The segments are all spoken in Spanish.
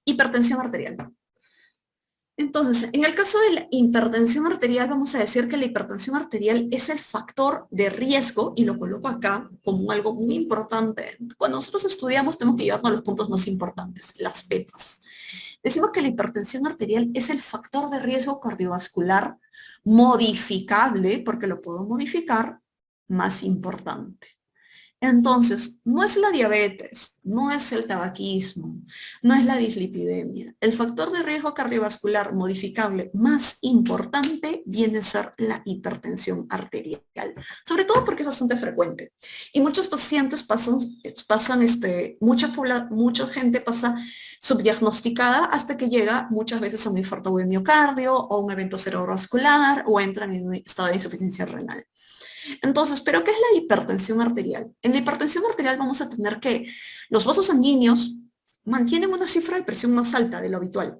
Hipertensión arterial. Entonces, en el caso de la hipertensión arterial, vamos a decir que la hipertensión arterial es el factor de riesgo, y lo coloco acá como algo muy importante. Cuando nosotros estudiamos, tenemos que llevarnos a los puntos más importantes, las pepas. Decimos que la hipertensión arterial es el factor de riesgo cardiovascular modificable, porque lo puedo modificar, más importante. Entonces, no es la diabetes, no es el tabaquismo, no es la dislipidemia. El factor de riesgo cardiovascular modificable más importante viene a ser la hipertensión arterial, sobre todo porque es bastante frecuente. Y muchos pacientes mucha gente pasa subdiagnosticada hasta que llega muchas veces a un infarto de miocardio o un evento cerebrovascular o entran en un estado de insuficiencia renal. Entonces, ¿pero qué es la hipertensión arterial? En la hipertensión arterial vamos a tener que los vasos sanguíneos mantienen una cifra de presión más alta de lo habitual.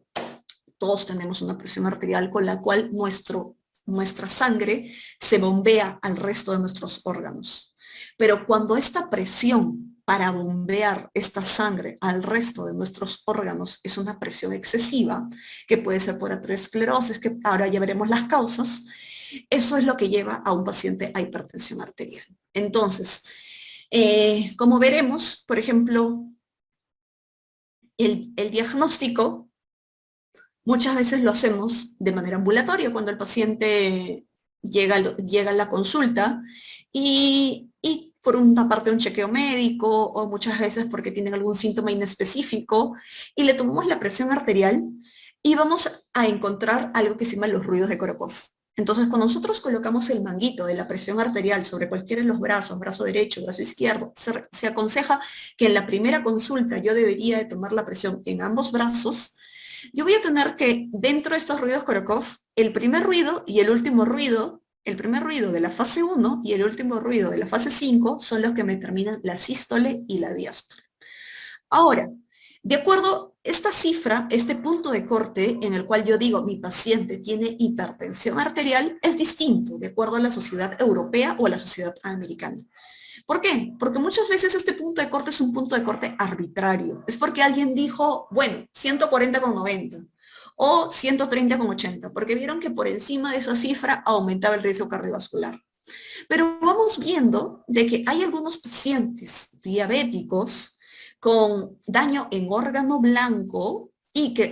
Todos tenemos una presión arterial con la cual nuestra sangre se bombea al resto de nuestros órganos. Pero cuando esta presión para bombear esta sangre al resto de nuestros órganos es una presión excesiva, que puede ser por aterosclerosis, que ahora ya veremos las causas, eso es lo que lleva a un paciente a hipertensión arterial. Entonces, como veremos, por ejemplo, el diagnóstico muchas veces lo hacemos de manera ambulatoria cuando el paciente llega a la consulta y por una parte un chequeo médico o muchas veces porque tienen algún síntoma inespecífico y le tomamos la presión arterial y vamos a encontrar algo que se llama los ruidos de Korokov. Entonces, cuando nosotros colocamos el manguito de la presión arterial sobre cualquiera de los brazos, brazo derecho, brazo izquierdo, se aconseja que en la primera consulta yo debería de tomar la presión en ambos brazos. Yo voy a tener que, dentro de estos ruidos Korokov, el primer ruido y el último ruido, el primer ruido de la fase 1 y el último ruido de la fase 5 son los que me determinan la sístole y la diástole. Ahora, de acuerdo, esta cifra, este punto de corte en el cual yo digo mi paciente tiene hipertensión arterial es distinto de acuerdo a la sociedad europea o a la sociedad americana. ¿Por qué? Porque muchas veces este punto de corte es un punto de corte arbitrario. Es porque alguien dijo, bueno, 140,90 o 130,80, porque vieron que por encima de esa cifra aumentaba el riesgo cardiovascular. Pero vamos viendo de que hay algunos pacientes diabéticos con daño en órgano blanco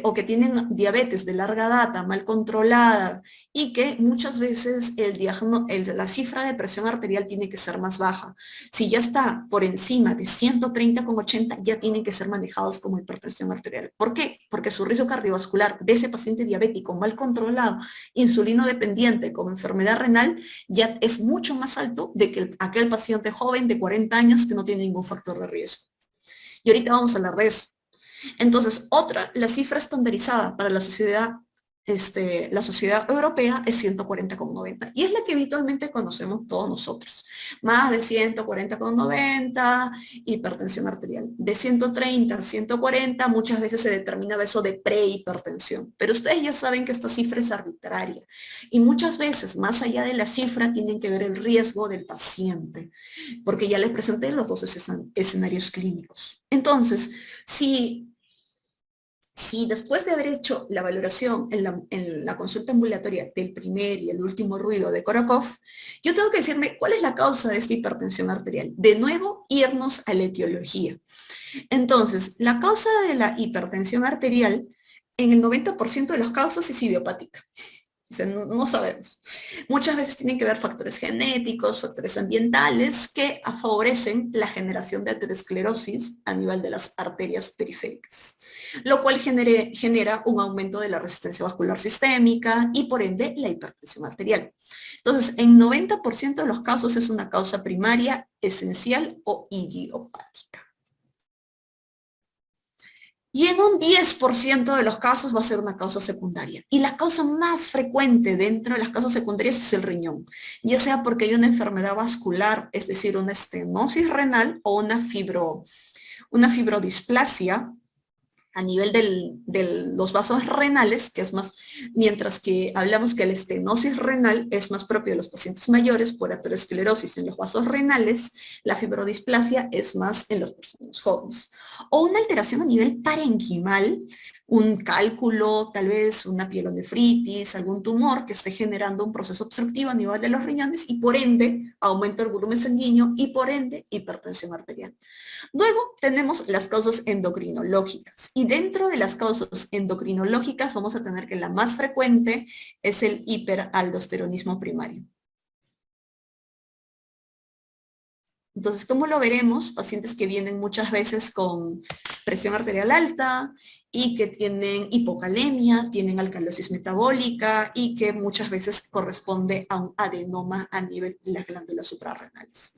o que tienen diabetes de larga data, mal controlada, y que muchas veces la cifra de presión arterial tiene que ser más baja. Si ya está por encima de 130,80, ya tienen que ser manejados como hipertensión arterial. ¿Por qué? Porque su riesgo cardiovascular de ese paciente diabético mal controlado, insulino dependiente, con enfermedad renal, ya es mucho más alto de que aquel paciente joven de 40 años que no tiene ningún factor de riesgo. Y ahorita vamos a hablar de eso. Entonces, la cifra estandarizada para la sociedad europea es 140,90 y es la que habitualmente conocemos todos nosotros. Más de 140,90, hipertensión arterial. De 130 a 140 muchas veces se determina eso de prehipertensión, pero ustedes ya saben que esta cifra es arbitraria y muchas veces más allá de la cifra tienen que ver el riesgo del paciente, porque ya les presenté los dos escenarios clínicos. Entonces, si después de haber hecho la valoración en la consulta ambulatoria del primer y el último ruido de Korokov, yo tengo que decirme cuál es la causa de esta hipertensión arterial. De nuevo, irnos a la etiología. Entonces, la causa de la hipertensión arterial, en el 90% de los casos es idiopática. O sea, no sabemos. Muchas veces tienen que ver factores genéticos, factores ambientales que favorecen la generación de aterosclerosis a nivel de las arterias periféricas, lo cual genera un aumento de la resistencia vascular sistémica y por ende la hipertensión arterial. Entonces, en 90% de los casos es una causa primaria, esencial o idiopática. Y en un 10% de los casos va a ser una causa secundaria. Y la causa más frecuente dentro de las causas secundarias es el riñón, ya sea porque hay una enfermedad vascular, es decir, una estenosis renal o una fibrodisplasia a nivel de los vasos renales, que es más, mientras que hablamos que la estenosis renal es más propio de los pacientes mayores por aterosclerosis en los vasos renales, la fibrodisplasia es más en los personas jóvenes. O una alteración a nivel parenquimal, un cálculo, tal vez una pielonefritis, algún tumor que esté generando un proceso obstructivo a nivel de los riñones y por ende aumento el volumen sanguíneo y por ende hipertensión arterial. Luego tenemos las causas endocrinológicas y dentro de las causas endocrinológicas vamos a tener que la más frecuente es el hiperaldosteronismo primario. Entonces, ¿cómo lo veremos? Pacientes que vienen muchas veces con presión arterial alta y que tienen hipocalemia, tienen alcalosis metabólica y que muchas veces corresponde a un adenoma a nivel de las glándulas suprarrenales.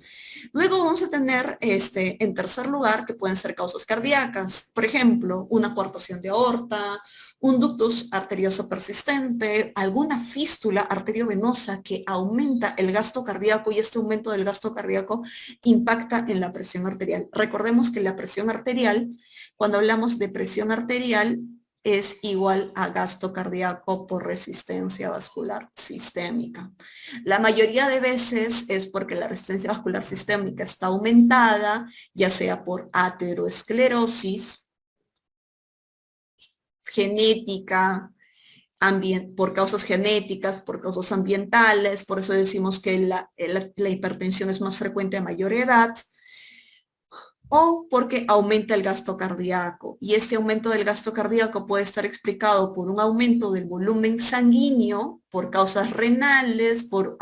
Luego vamos a tener, en tercer lugar, que pueden ser causas cardíacas. Por ejemplo, una coartación de aorta, un ductus arterioso persistente, alguna fístula arteriovenosa que aumenta el gasto cardíaco y este aumento del gasto cardíaco impacta en la presión arterial. Recordemos que la presión arterial, cuando hablamos de presión arterial, es igual a gasto cardíaco por resistencia vascular sistémica. La mayoría de veces es porque la resistencia vascular sistémica está aumentada, ya sea por ateroesclerosis, genética, por causas genéticas, por causas ambientales, por eso decimos que la hipertensión es más frecuente a mayor edad, o porque aumenta el gasto cardíaco. Y este aumento del gasto cardíaco puede estar explicado por un aumento del volumen sanguíneo, por causas renales, por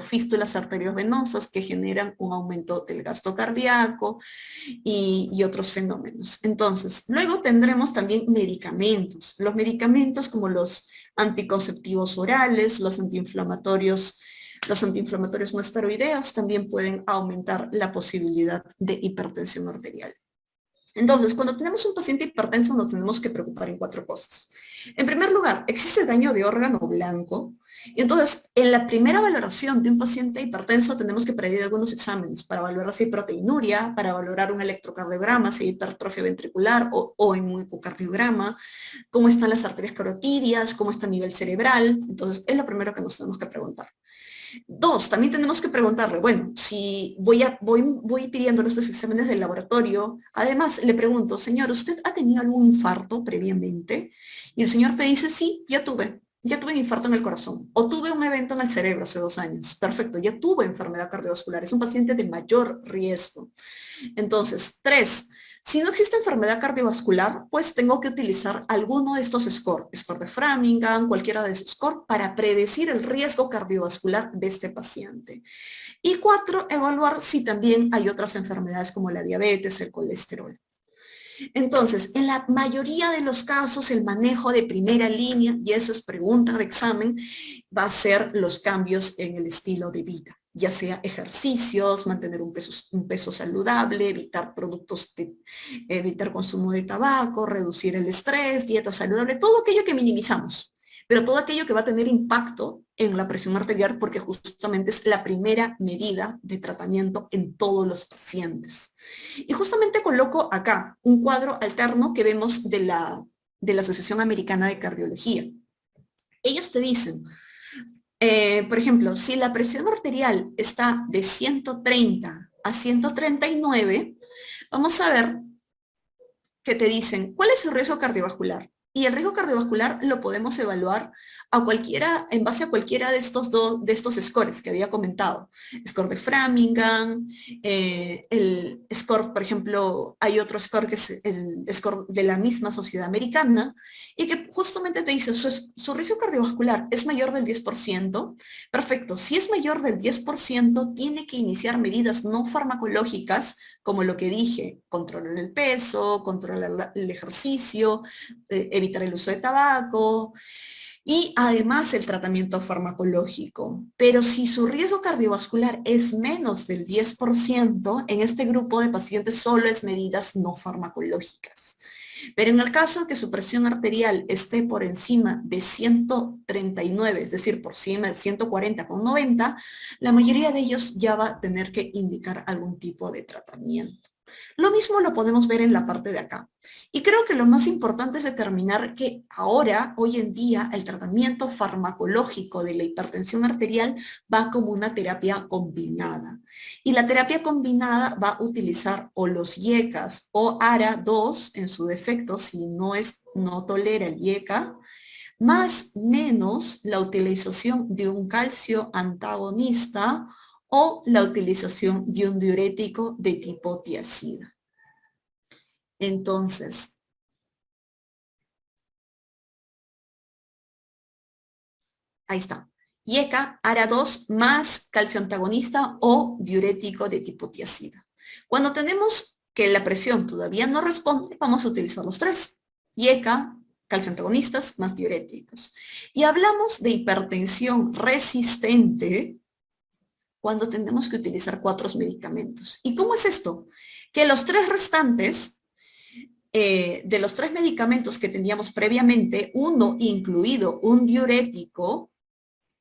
fístulas arteriovenosas que generan un aumento del gasto cardíaco y otros fenómenos. Entonces, luego tendremos también medicamentos. Los medicamentos como los anticonceptivos orales, los antiinflamatorios no esteroideos también pueden aumentar la posibilidad de hipertensión arterial. Entonces, cuando tenemos un paciente hipertenso nos tenemos que preocupar en 4 cosas. En primer lugar, existe daño de órgano blanco. Y entonces, en la primera valoración de un paciente hipertenso tenemos que pedir algunos exámenes para valorar si hay proteinuria, para valorar un electrocardiograma, si hay hipertrofia ventricular o en un ecocardiograma, cómo están las arterias carotidias, cómo está a nivel cerebral. Entonces, es lo primero que nos tenemos que preguntar. 2, también tenemos que preguntarle, bueno, si voy pidiendo estos exámenes del laboratorio, además le pregunto, señor, ¿usted ha tenido algún infarto previamente? Y el señor te dice, sí, ya tuve un infarto en el corazón, o tuve un evento en el cerebro hace 2 años, perfecto, ya tuve enfermedad cardiovascular, es un paciente de mayor riesgo. Entonces, 3, si no existe enfermedad cardiovascular, pues tengo que utilizar alguno de estos score de Framingham, cualquiera de esos score, para predecir el riesgo cardiovascular de este paciente. Y 4, evaluar si también hay otras enfermedades como la diabetes, el colesterol. Entonces, en la mayoría de los casos, el manejo de primera línea, y eso es pregunta de examen, va a ser los cambios en el estilo de vida, ya sea ejercicios, mantener un peso saludable, evitar evitar consumo de tabaco, reducir el estrés, dieta saludable, todo aquello que minimizamos, pero todo aquello que va a tener impacto en la presión arterial porque justamente es la primera medida de tratamiento en todos los pacientes. Y justamente coloco acá un cuadro alterno que vemos de la Asociación Americana de Cardiología. Ellos te dicen, por ejemplo, si la presión arterial está de 130 a 139, vamos a ver que te dicen, ¿cuál es el riesgo cardiovascular? Y el riesgo cardiovascular lo podemos evaluar en base a cualquiera de estos scores que había comentado. Score de Framingham, el score, por ejemplo, hay otro score que es el score de la misma sociedad americana, y que justamente te dice, su riesgo cardiovascular es mayor del 10%. Perfecto, si es mayor del 10%, tiene que iniciar medidas no farmacológicas, como lo que dije, controlar el peso, controlar el ejercicio, evitar el uso de tabaco y además el tratamiento farmacológico. Pero si su riesgo cardiovascular es menos del 10%, en este grupo de pacientes solo es medidas no farmacológicas. Pero en el caso que su presión arterial esté por encima de 139, es decir, por encima de 140/90, la mayoría de ellos ya va a tener que indicar algún tipo de tratamiento. Lo mismo lo podemos ver en la parte de acá. Y creo que lo más importante es determinar que ahora, hoy en día, el tratamiento farmacológico de la hipertensión arterial va como una terapia combinada. Y la terapia combinada va a utilizar o los IECAs o ARA2 en su defecto, si no tolera el IECA, más menos la utilización de un calcio antagonista o la utilización de un diurético de tipo tiazida. Entonces, ahí está. IECA, ARA2 más calcio antagonista o diurético de tipo tiazida. Cuando tenemos que la presión todavía no responde, vamos a utilizar los tres. IECA, calcio antagonistas más diuréticos. Y hablamos de hipertensión resistente cuando tenemos que utilizar 4 medicamentos. ¿Y cómo es esto? Que los tres restantes, de los 3 medicamentos que teníamos previamente, uno incluido un diurético,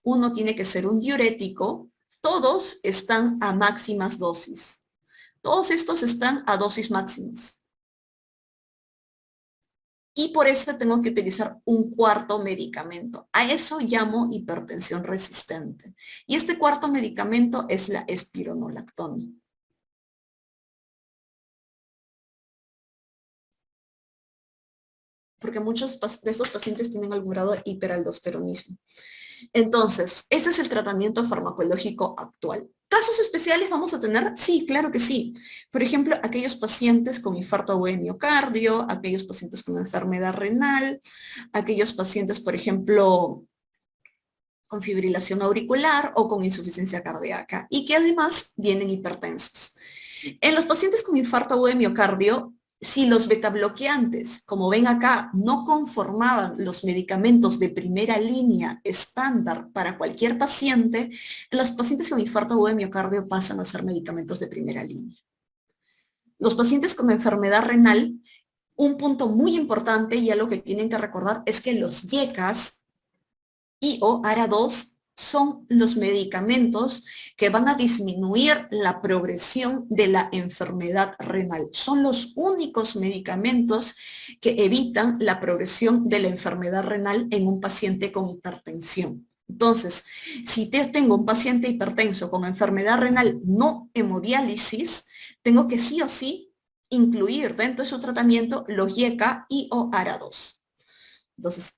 uno tiene que ser un diurético, todos están a máximas dosis. Todos estos están a dosis máximas. Y por eso tengo que utilizar un cuarto medicamento. A eso llamo hipertensión resistente. Y este cuarto medicamento es la espironolactona. Porque muchos de estos pacientes tienen algún grado de hiperaldosteronismo. Entonces, ese es el tratamiento farmacológico actual. ¿Casos especiales vamos a tener? Sí, claro que sí. Por ejemplo, aquellos pacientes con infarto agudo de miocardio, aquellos pacientes con enfermedad renal, aquellos pacientes, por ejemplo, con fibrilación auricular o con insuficiencia cardíaca y que además vienen hipertensos. En los pacientes con infarto agudo de miocardio, si los betabloqueantes, como ven acá, no conformaban los medicamentos de primera línea estándar para cualquier paciente, los pacientes con infarto agudo de miocardio pasan a ser medicamentos de primera línea. Los pacientes con enfermedad renal, un punto muy importante y algo que tienen que recordar es que los IECAs y o ARA2 son los medicamentos que van a disminuir la progresión de la enfermedad renal. Son los únicos medicamentos que evitan la progresión de la enfermedad renal en un paciente con hipertensión. Entonces, si tengo un paciente hipertenso con enfermedad renal no hemodiálisis, tengo que sí o sí incluir dentro de su tratamiento los IECA y o ARA2. Entonces,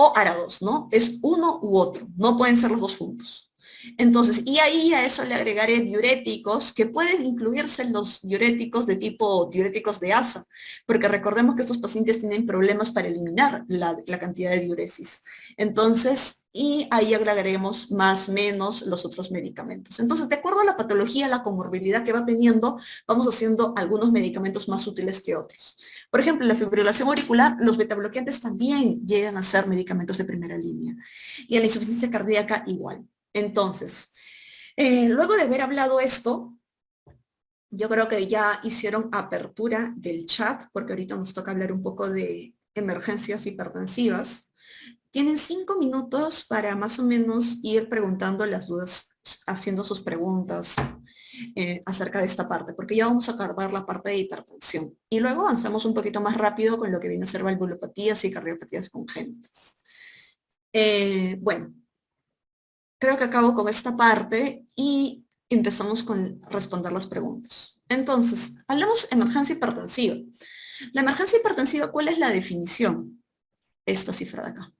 o ARA2, ¿no? Es uno u otro, no pueden ser los dos juntos. Entonces, y ahí a eso le agregaré diuréticos, que pueden incluirse en los diuréticos de tipo diuréticos de ASA, porque recordemos que estos pacientes tienen problemas para eliminar la cantidad de diuresis. Entonces, y ahí agregaremos más o menos los otros medicamentos. Entonces, de acuerdo a la patología, la comorbilidad que va teniendo, vamos haciendo algunos medicamentos más útiles que otros. Por ejemplo, en la fibrilación auricular, los betabloqueantes también llegan a ser medicamentos de primera línea. Y en la insuficiencia cardíaca, igual. Entonces, luego de haber hablado esto, yo creo que ya hicieron apertura del chat, porque ahorita nos toca hablar un poco de emergencias hipertensivas. Tienen 5 minutos para más o menos ir preguntando las dudas, haciendo sus preguntas acerca de esta parte, porque ya vamos a acabar la parte de hipertensión. Y luego avanzamos un poquito más rápido con lo que viene a ser valvulopatías y cardiopatías congénitas. Bueno, creo que acabo con esta parte y empezamos con responder las preguntas. Entonces, hablamos de emergencia hipertensiva. La emergencia hipertensiva, ¿cuál es la definición? Esta cifra de acá.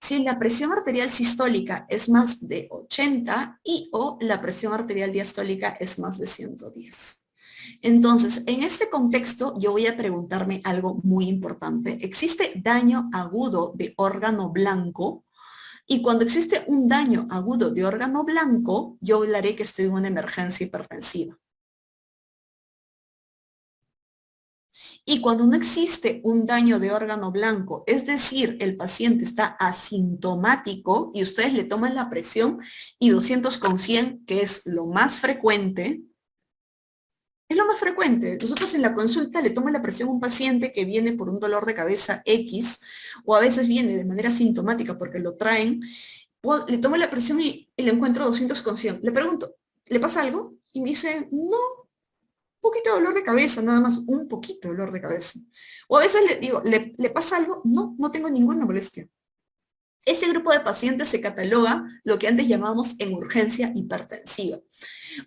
Si la presión arterial sistólica es más de 80 y o la presión arterial diastólica es más de 110. Entonces, en este contexto, yo voy a preguntarme algo muy importante. ¿Existe daño agudo de órgano blanco? Y cuando existe un daño agudo de órgano blanco, yo hablaré que estoy en una emergencia hipertensiva. Y cuando no existe un daño de órgano blanco, es decir, el paciente está asintomático y ustedes le toman la presión y 200/100, que es lo más frecuente, es lo más frecuente. Nosotros en la consulta le tomamos la presión a un paciente que viene por un dolor de cabeza X, o a veces viene de manera sintomática porque lo traen, le tomo la presión y le encuentro 200/100. Le pregunto, ¿le pasa algo? Y me dice, no, poquito de dolor de cabeza, nada más, un poquito de dolor de cabeza. O a veces le digo, ¿le pasa algo? No, no tengo ninguna molestia. Ese grupo de pacientes se cataloga lo que antes llamábamos en urgencia hipertensiva.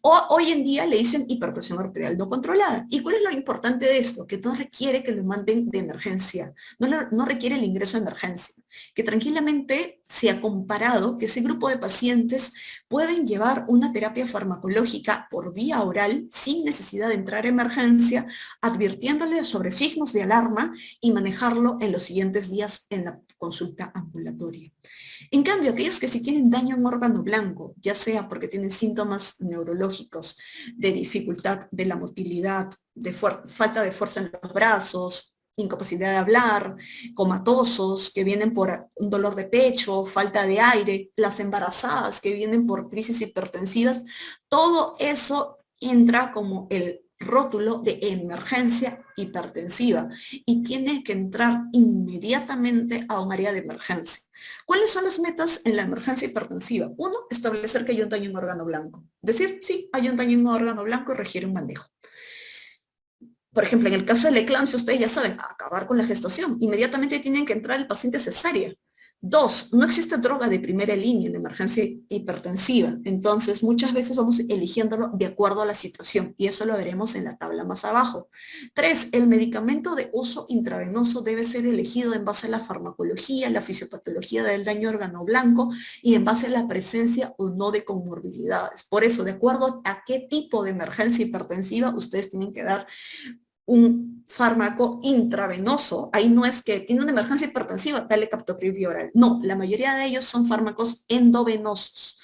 O hoy en día le dicen hipertensión arterial no controlada. ¿Y cuál es lo importante de esto? Que no requiere que lo manden de emergencia, no requiere el ingreso de emergencia, que tranquilamente se ha comparado que ese grupo de pacientes pueden llevar una terapia farmacológica por vía oral sin necesidad de entrar a emergencia, advirtiéndole sobre signos de alarma y manejarlo en los siguientes días en la consulta ambulatoria. En cambio, aquellos que sí tienen daño en órgano blanco, ya sea porque tienen síntomas neurológicos de dificultad de la motilidad, de falta de fuerza en los brazos, incapacidad de hablar, comatosos que vienen por un dolor de pecho, falta de aire, las embarazadas que vienen por crisis hipertensivas, todo eso entra como el rótulo de emergencia hipertensiva y tiene que entrar inmediatamente a un área de emergencia. ¿Cuáles son las metas en la emergencia hipertensiva? Uno, establecer que hay un daño en órgano blanco. Decir, sí, hay un daño en órgano blanco y requiere un manejo. Por ejemplo, en el caso de la eclampsia, ustedes ya saben, acabar con la gestación. Inmediatamente tienen que entrar el paciente cesárea. Dos, no existe droga de primera línea en emergencia hipertensiva. Entonces, muchas veces vamos eligiéndolo de acuerdo a la situación y eso lo veremos en la tabla más abajo. Tres, el medicamento de uso intravenoso debe ser elegido en base a la farmacología, la fisiopatología del daño órgano blanco y en base a la presencia o no de comorbilidades. Por eso, de acuerdo a qué tipo de emergencia hipertensiva, ustedes tienen que dar un fármaco intravenoso. Ahí no es que tiene una emergencia hipertensiva, dale captopril vía oral. No, la mayoría de ellos son fármacos endovenosos.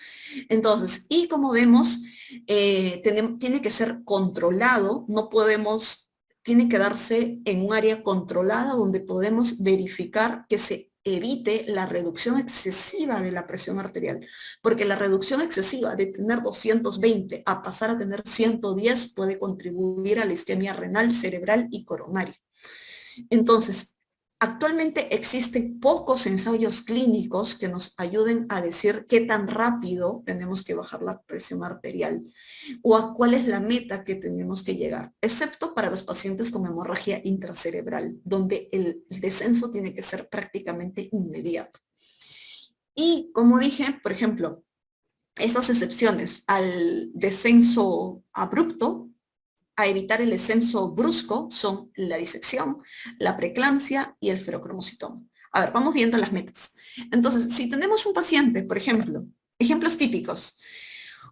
Entonces, y como vemos, tiene que ser controlado, no podemos, tiene que darse en un área controlada donde podemos verificar que se evite la reducción excesiva de la presión arterial, porque la reducción excesiva de tener 220 a pasar a tener 110 puede contribuir a la isquemia renal, cerebral y coronaria. Entonces, actualmente existen pocos ensayos clínicos que nos ayuden a decir qué tan rápido tenemos que bajar la presión arterial o a cuál es la meta que tenemos que llegar, excepto para los pacientes con hemorragia intracerebral, donde el descenso tiene que ser prácticamente inmediato. Y como dije, por ejemplo, estas excepciones al descenso abrupto, a evitar el descenso brusco, son la disección, la preeclampsia y el ferocromocitoma. A ver, vamos viendo las metas. Entonces, si tenemos un paciente, por ejemplo, ejemplos típicos,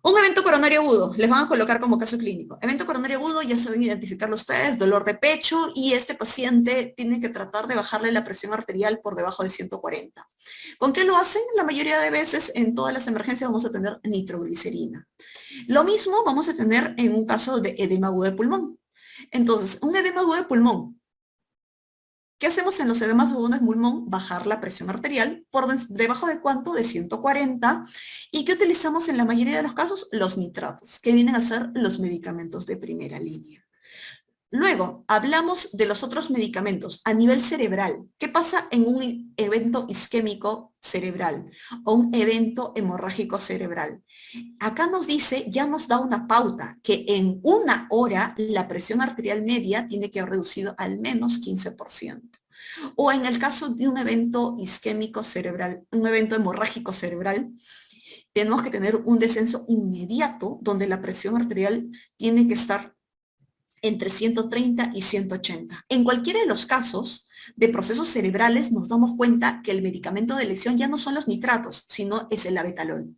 un evento coronario agudo, les van a colocar como caso clínico. Evento coronario agudo, ya saben identificarlo ustedes, dolor de pecho, y este paciente tiene que tratar de bajarle la presión arterial por debajo de 140. ¿Con qué lo hacen? La mayoría de veces en todas las emergencias vamos a tener nitroglicerina. Lo mismo vamos a tener en un caso de edema agudo de pulmón. Entonces, un edema agudo de pulmón, ¿qué hacemos en los edemas agudos de pulmón? Bajar la presión arterial por debajo de cuánto? De 140. ¿Y qué utilizamos en la mayoría de los casos? Los nitratos, que vienen a ser los medicamentos de primera línea. Luego, hablamos de los otros medicamentos a nivel cerebral. ¿Qué pasa en un evento isquémico cerebral o un evento hemorrágico cerebral? Acá nos dice, ya nos da una pauta, que en una hora la presión arterial media tiene que haber reducido al menos 15%. O en el caso de un evento isquémico cerebral, un evento hemorrágico cerebral, tenemos que tener un descenso inmediato donde la presión arterial tiene que estar entre 130 y 180. En cualquiera de los casos de procesos cerebrales nos damos cuenta que el medicamento de elección ya no son los nitratos, sino es el abetalol.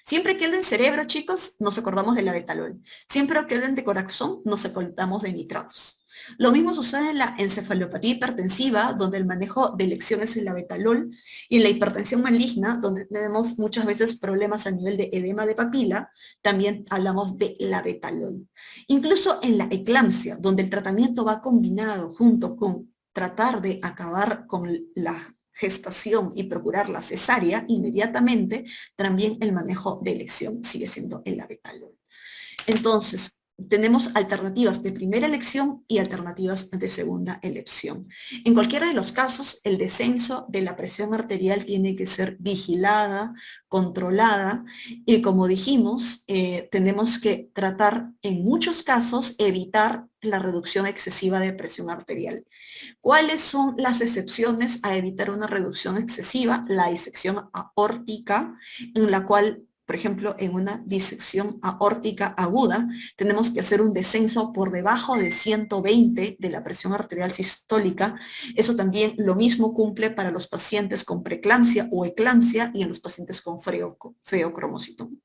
Siempre que hablen cerebro, chicos, nos acordamos del abetalol. Siempre que hablen de corazón, nos acordamos de nitratos. Lo mismo sucede en la encefalopatía hipertensiva, donde el manejo de elección es el abetalol, y en la hipertensión maligna, donde tenemos muchas veces problemas a nivel de edema de papila, también hablamos de labetalol. Incluso en la eclampsia, donde el tratamiento va combinado junto con tratar de acabar con la gestación y procurar la cesárea, inmediatamente también el manejo de elección sigue siendo el labetalol. Entonces, tenemos alternativas de primera elección y alternativas de segunda elección. En cualquiera de los casos, el descenso de la presión arterial tiene que ser vigilada, controlada y, como dijimos, tenemos que tratar en muchos casos evitar la reducción excesiva de presión arterial. ¿Cuáles son las excepciones a evitar una reducción excesiva? La disección aórtica, en la cual, por ejemplo, en una disección aórtica aguda, tenemos que hacer un descenso por debajo de 120 de la presión arterial sistólica. Eso también lo mismo cumple para los pacientes con preeclampsia o eclampsia y en los pacientes con feocromocitoma.